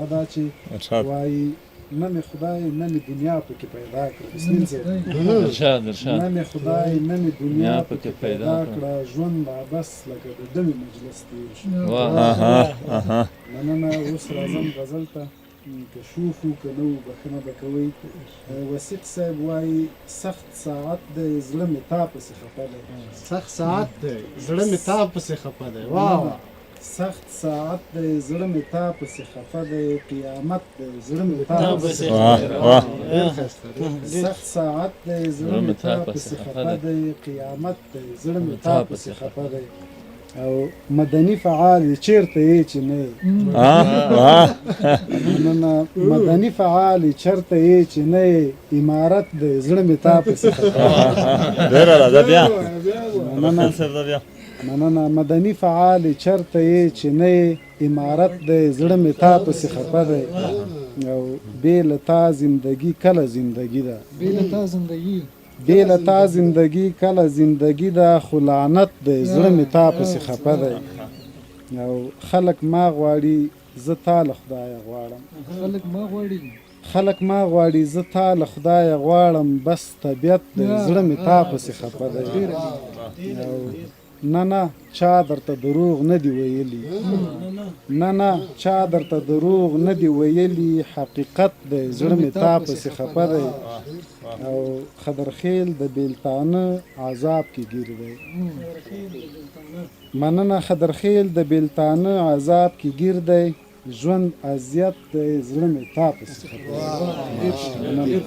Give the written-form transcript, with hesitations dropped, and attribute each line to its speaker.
Speaker 1: دا چې وایي نه مې خدای نه مې دنیا پکې پیدا کړه بسم الله نه مې خدای نه مې دنیا پکې پیدا کړه ژوند لا بس لکه د دمې مجلس تېر شو مننه اوس راځم غزل ته که شوخ وو که نه وو بښنه به کوئ وسیق صاحب وایي سخت ساعت دی زړه مې تا پسې خفه دی
Speaker 2: سخت ساعت دی زړه مې تا پسې خفه دی واه
Speaker 1: سخت ساعت دی زړه مې تا پسې خفه دی قیامت دی زړه مې تا پسې سخت ساعت دی زړه مې تا پسې خفه دی قیامت دی زړه مې تا پسې خفه دی او مدني فعال چیرته یې چې نه مدني فعال چیرته یې چې نه امارت دی زړه مې تا پسې خفه دی مننه مدني فعال چرته یې چې نه امارت دی زړه مې تا پسې خفه دی او بې له تا زندگی کله زندگی ده بې له تا زندگی کله زندگی ده خو لعنت دی زړه مې تا پسې خفه دی او خلک ما غواړي زه تا له خدایه غواړم خلک ما غواړي زه تا له خدایه غواړم بس طبیعت دی زړه مې تا پسې خفه دی او نه چا درته دروغ نه دی ویلی نه چا درته دروغ نه دی ویلی حقیقت دی زړه مې تا پسې خفه دی او خضرخیل د بیلتانه عذاب کې ګیر دی مننه خضرخیل د بیلتانه عذاب کې ګیر دی ژوند اذیت دی زړه مې تا پسې خفه دی